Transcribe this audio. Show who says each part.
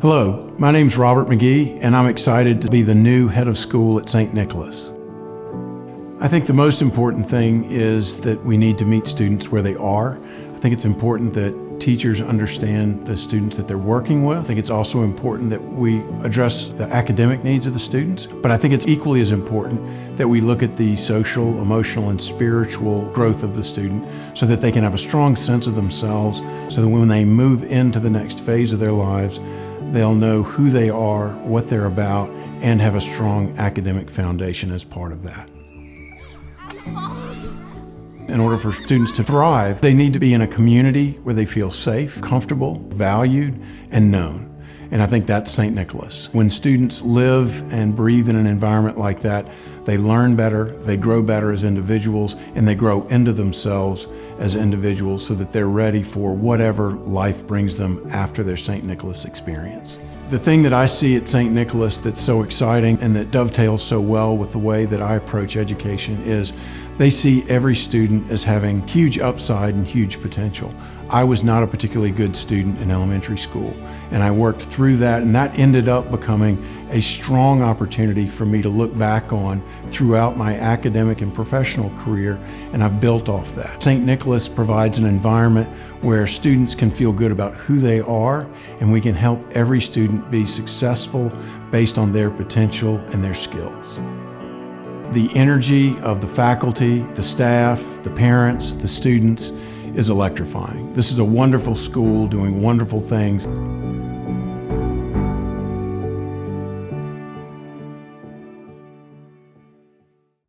Speaker 1: Hello, my name's Robert McGehee, and I'm excited to be the new head of school at St. Nicholas. I think the most important thing is that we need to meet students where they are. I think it's important that teachers understand the students that they're working with. I think it's also important that we address the academic needs of the students, but I think it's equally as important that we look at the social, emotional, and spiritual growth of the student so that they can have a strong sense of themselves, so that when they move into the next phase of their lives, they'll know who they are, what they're about, and have a strong academic foundation as part of that. In order for students to thrive, they need to be in a community where they feel safe, comfortable, valued, and known. And I think that's St. Nicholas. When students live and breathe in an environment like that, they learn better, they grow better as individuals, and they grow into themselves as individuals so that they're ready for whatever life brings them after their St. Nicholas experience. The thing that I see at St. Nicholas that's so exciting and that dovetails so well with the way that I approach education is they see every student as having huge upside and huge potential. I was not a particularly good student in elementary school, and I worked through that, and that ended up becoming a strong opportunity for me to look back on throughout my academic and professional career, and I've built off that. St. Nicholas provides an environment where students can feel good about who they are, and we can help every student be successful based on their potential and their skills. The energy of the faculty, the staff, the parents, the students is electrifying. This is a wonderful school doing wonderful things.